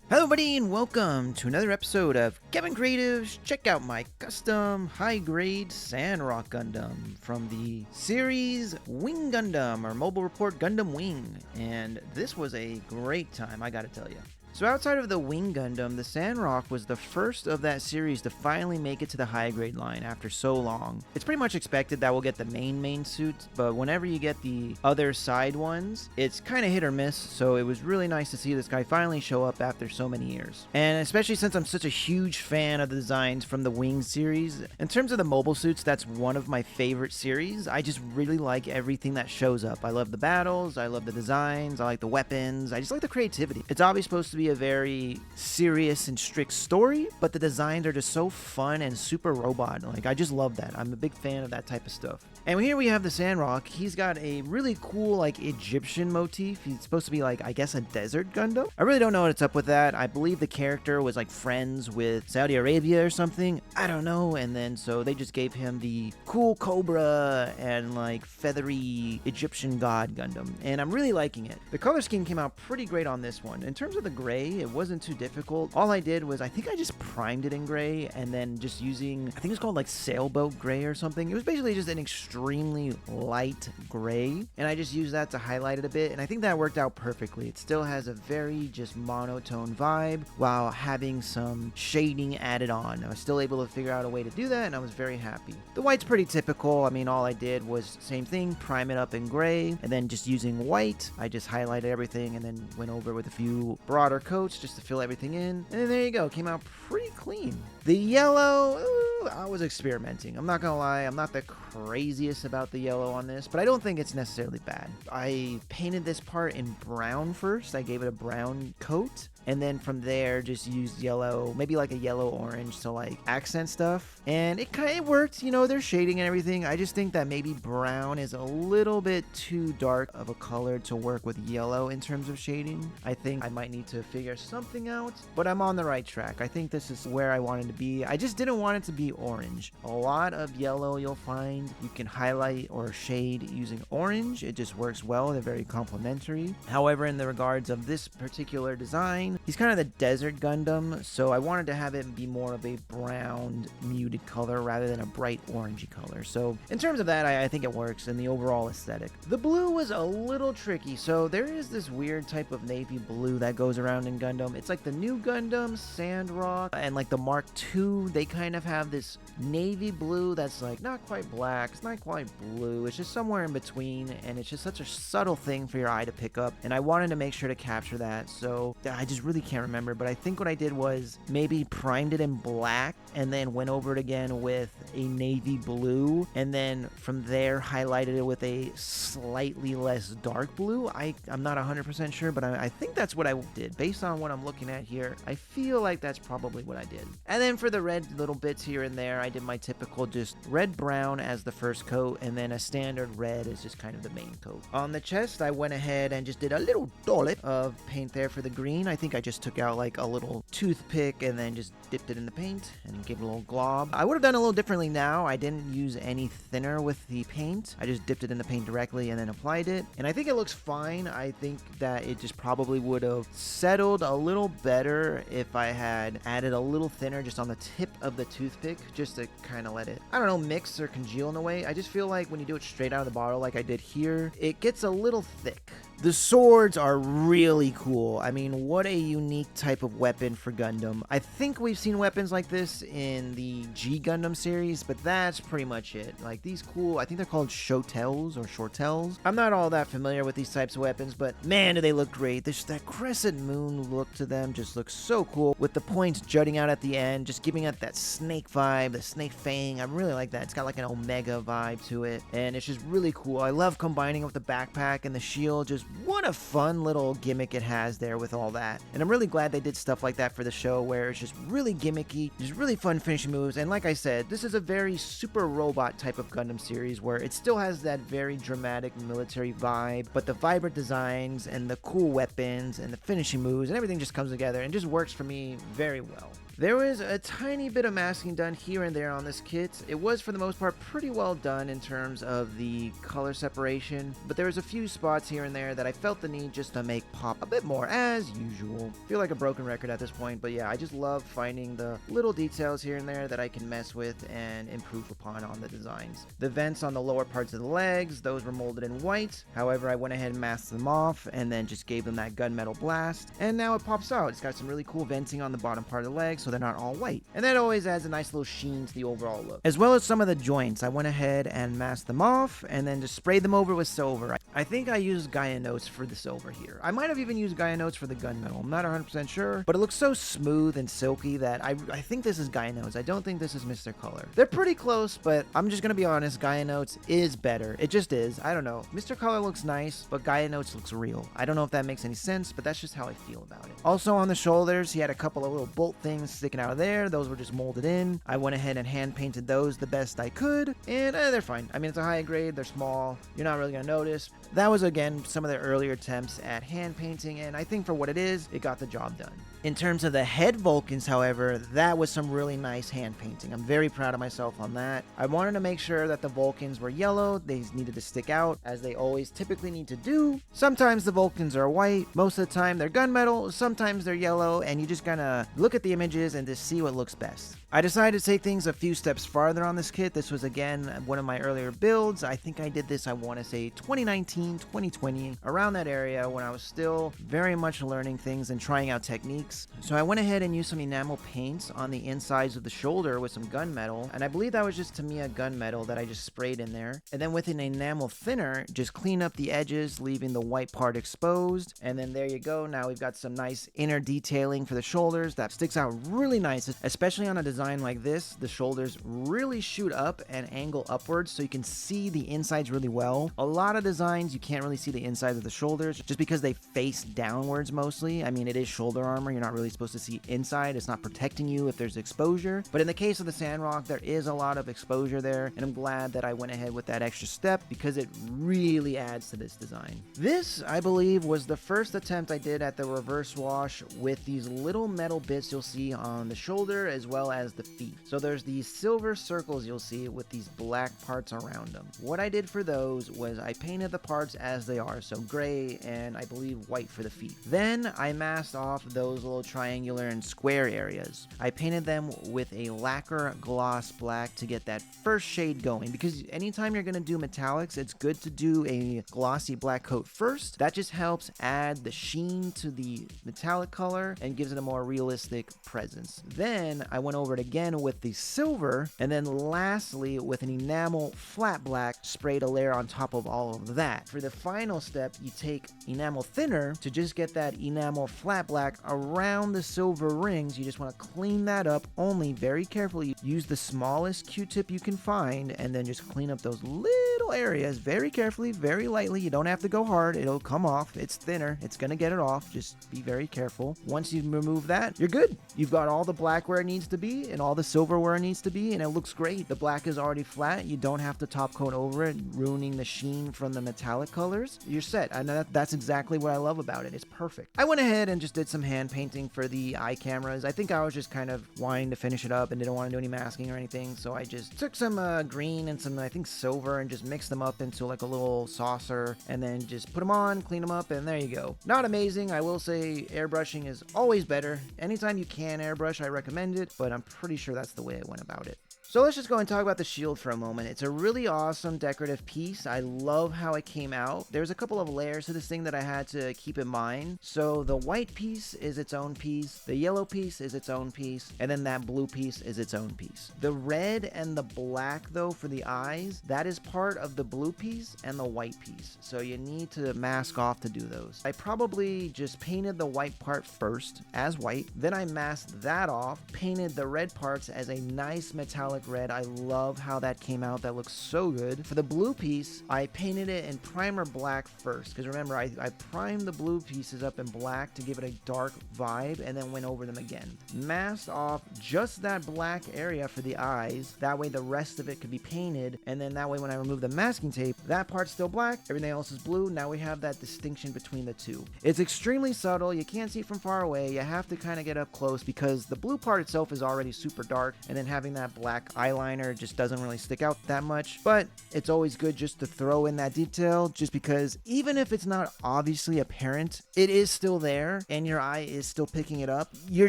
Hello everybody and welcome to another episode of Kevin Creatives. Check out my custom high-grade Sandrock Gundam from the series Wing Gundam or Mobile Report Gundam Wing. And this was a great time, I gotta tell you. So outside of the Wing Gundam, the Sandrock was the first of that series to finally make it to the high grade line after so long. It's pretty much expected that we'll get the main suit, but whenever you get the other side ones, it's kind of hit or miss, so it was really nice to see this guy finally show up after so many years. And especially since I'm such a huge fan of the designs from the Wing series, in terms of the mobile suits, that's one of my favorite series. I just really like everything that shows up. I love the battles, I love the designs, I like the weapons, I just like the creativity. It's obviously supposed to be a very serious and strict story, but the designs are just so fun and super robot. Like, I just love that. I'm a big fan of that type of stuff. And here we have the Sandrock. He's got a really cool, like, Egyptian motif. He's supposed to be, like, I guess a desert Gundam. I really don't know what's up with that. I believe the character was, like, friends with Saudi Arabia or something. I don't know. And then, so they just gave him the cool cobra and, like, feathery Egyptian God Gundam. And I'm really liking it. The color scheme came out pretty great on this one. In terms of the gray, it wasn't too difficult. All I did was, I think I just primed it in gray and then just using, I think it's called like sailboat gray or something. It was basically just an extremely light gray, and I just used that to highlight it a bit, and I think that worked out perfectly. It still has a very just monotone vibe while having some shading added on. I was still able to figure out a way to do that, and I was very happy. The white's pretty typical. I mean, all I did was same thing, prime it up in gray, and then just using white, I just highlighted everything and then went over with a few broader coats just to fill everything in, and then there you go. Came out pretty clean. The yellow, I was experimenting. I'm not gonna lie, I'm not the craziest about the yellow on this, but I don't think it's necessarily bad. I painted this part in brown first. I gave it a brown coat, and then from there just used yellow, maybe like a yellow orange to like accent stuff, and it kind of worked. You know, there's shading and everything. I just think that maybe brown is a little bit too dark of a color to work with yellow in terms of shading. I think I might need to figure something out, but I'm on the right track. I think this is where I wanted to be. I just didn't want it to be orange. A lot of yellow you'll find you can highlight or shade using orange. It just works well. They're very complementary. However, in the regards of this particular design, he's kind of the desert Gundam, so I wanted to have it be more of a brown muted color rather than a bright orangey color. So in terms of that, I think it works in the overall aesthetic. The blue was a little tricky. So there is this weird type of navy blue that goes around in Gundam. It's like the new Gundam, Sandrock, and like the Mark II, they kind of have this navy blue that's like not quite black, it's not quite blue, it's just somewhere in between, and it's just such a subtle thing for your eye to pick up, and I wanted to make sure to capture that. So I just really can't remember, but I think what I did was maybe primed it in black and then went over it again with a navy blue, and then from there highlighted it with a slightly less dark blue. I'm not 100% sure, but I think that's what I did. Based on what I'm looking at here, I feel like that's probably what I did. And then for the red little bits here and there, I did my typical just red brown as the first coat, and then a standard red is just kind of the main coat. On the chest, I went ahead and just did a little dollop of paint there for the green. I think I just took out like a little toothpick and then just dipped it in the paint and gave it a little glob. I would have done a little differently now. I didn't use any thinner with the paint. I just dipped it in the paint directly and then applied it, and I think it looks fine. I think that it just probably would have settled a little better if I had added a little thinner just on the tip of the toothpick, just to kind of let it, I don't know, mix or congeal in a way. I just feel like when you do it straight out of the bottle like I did here, it gets a little thick. The swords are really cool. I mean, what a unique type of weapon for Gundam. I think we've seen weapons like this in the G Gundam series, but that's pretty much it. Like these cool, I think they're called shotels or shortels. I'm not all that familiar with these types of weapons, but man, do they look great. There's that crescent moon look to them, just looks so cool with the points jutting out at the end, just giving it that snake vibe, the snake fang. I really like that. It's got like an Omega vibe to it, and it's just really cool. I love combining it with the backpack and the shield. Just what a fun little gimmick it has there with all that. And I'm really glad they did stuff like that for the show, where it's just really gimmicky, just really fun finishing moves. And like I said, this is a very super robot type of Gundam series where it still has that very dramatic military vibe, but the vibrant designs and the cool weapons and the finishing moves and everything just comes together and just works for me very well. There was a tiny bit of masking done here and there on this kit. It was for the most part pretty well done in terms of the color separation, but there was a few spots here and there that I felt the need just to make pop a bit more, as usual. Feel like a broken record at this point, but yeah, I just love finding the little details here and there that I can mess with and improve upon on the designs. The vents on the lower parts of the legs, those were molded in white. However, I went ahead and masked them off and then just gave them that gunmetal blast, and now it pops out. It's got some really cool venting on the bottom part of the leg, so they're not all white, and that always adds a nice little sheen to the overall look. As well as some of the joints, I went ahead and masked them off and then just sprayed them over with silver. I think I used Gaia Notes for the silver here. I might have even used Gaia Notes for the gunmetal. I'm not 100% sure, but it looks so smooth and silky that I think this is Gaia Notes. I don't think this is Mr. Color. They're pretty close, but I'm just gonna be honest, Gaia Notes is better. It just is. I don't know. Mr. Color looks nice, but Gaia Notes looks real. I don't know if that makes any sense, but that's just how I feel about it. Also on the shoulders, he had a couple of little bolt things sticking out of there. Those were just molded in. I went ahead and hand painted those the best I could, and they're fine. I mean, it's a high grade, they're small, you're not really gonna notice. That was, again, some of the earlier attempts at hand painting, and I think for what it is, it got the job done. In terms of the head Vulcans, however, that was some really nice hand painting. I'm very proud of myself on that. I wanted to make sure that the Vulcans were yellow. They needed to stick out, as they always typically need to do. Sometimes the Vulcans are white, most of the time they're gunmetal, sometimes they're yellow, and you just gotta look at the images and just see what looks best. I decided to take things a few steps farther on this kit. This was, again, one of my earlier builds. I think I did this, I want to say 2019, 2020, around that area when I was still very much learning things and trying out techniques. So I went ahead and used some enamel paints on the insides of the shoulder with some gunmetal, and I believe that was just Tamiya gunmetal that I just sprayed in there. And then with an enamel thinner, just clean up the edges, leaving the white part exposed. And then there you go. Now we've got some nice inner detailing for the shoulders that sticks out really nice, especially on a design like this. The shoulders really shoot up and angle upwards, so you can see the insides really well. A lot of designs you can't really see the insides of the shoulders just because they face downwards mostly. I mean, it is shoulder armor, you're not really supposed to see inside. It's not protecting you if there's exposure, but in the case of the Sandrock, there is a lot of exposure there, and I'm glad that I went ahead with that extra step because it really adds to this design. This, I believe, was the first attempt I did at the reverse wash with these little metal bits you'll see on the shoulder as well as the feet. So there's these silver circles you'll see with these black parts around them. What I did for those was I painted the parts as they are, so gray and I believe white for the feet. Then I masked off those little triangular and square areas. I painted them with a lacquer gloss black to get that first shade going, because anytime you're going to do metallics, it's good to do a glossy black coat first. That just helps add the sheen to the metallic color and gives it a more realistic presence. Then I went over it again with the silver, and then lastly with an enamel flat black, sprayed a layer on top of all of that. For the final step, you take enamel thinner to just get that enamel flat black around the silver rings. You just want to clean that up, only very carefully. Use the smallest Q-tip you can find and then just clean up those little areas very carefully, very lightly. You don't have to go hard, it'll come off. It's thinner, it's gonna get it off. Just be very careful. Once you remove that, you're good. You've got all the black where it needs to be and all the silver where it needs to be, and it looks great. The black is already flat. You don't have to top coat over it, ruining the sheen from the metallic colors. You're set. I know that's exactly what I love about it. It's perfect. I went ahead and just did some hand painting for the eye cameras. I think I was just kind of wanting to finish it up and didn't want to do any masking or anything, so I just took some green and some, I think, silver, and just mixed them up into like a little saucer, and then just put them on, clean them up, and there you go. Not amazing. I will say airbrushing is always better. Anytime you can airbrush, I recommend it, but I'm pretty sure that's the way I went about it. So let's just go and talk about the shield for a moment. It's a really awesome decorative piece. I love how it came out. There's a couple of layers to this thing that I had to keep in mind. So the white piece is its own piece, the yellow piece is its own piece, and then that blue piece is its own piece. The red and the black, though, for the eyes, that is part of the blue piece and the white piece. So you need to mask off to do those. I probably just painted the white part first as white, then I masked that off, painted the red parts as a nice metallic metallic red. I love how that came out. That looks so good. For the blue piece, I painted it in primer black first, because remember, I primed the blue pieces up in black to give it a dark vibe, and then went over them again. Masked off just that black area for the eyes. That way the rest of it could be painted, and then that way when I remove the masking tape, that part's still black, everything else is blue. Now we have that distinction between the two. It's extremely subtle. You can't see it from far away. You have to kind of get up close because the blue part itself is already super dark, and then having that black eyeliner just doesn't really stick out that much. But it's always good just to throw in that detail, just because even if it's not obviously apparent, it is still there and your eye is still picking it up. You're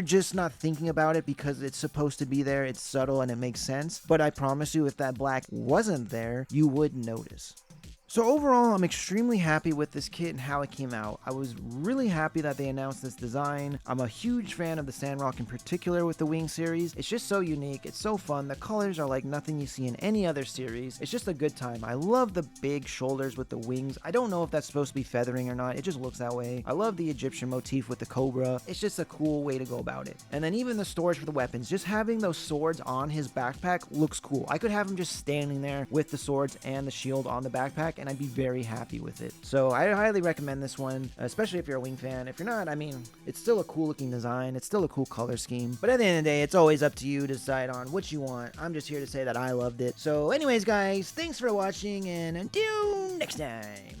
just not thinking about it because it's supposed to be there. It's subtle and it makes sense. But I promise you, if that black wasn't there, you would notice. So overall, I'm extremely happy with this kit and how it came out. I was really happy that they announced this design. I'm a huge fan of the Sandrock in particular with the Wing series. It's just so unique. It's so fun. The colors are like nothing you see in any other series. It's just a good time. I love the big shoulders with the wings. I don't know if that's supposed to be feathering or not. It just looks that way. I love the Egyptian motif with the cobra. It's just a cool way to go about it. And then even the storage for the weapons, just having those swords on his backpack looks cool. I could have him just standing there with the swords and the shield on the backpack, and I'd be very happy with it. So I highly recommend this one, especially if you're a Wing fan. If you're not, I mean, it's still a cool looking design. It's still a cool color scheme. But at the end of the day, it's always up to you to decide on what you want. I'm just here to say that I loved it. So anyways, guys, thanks for watching, and until next time.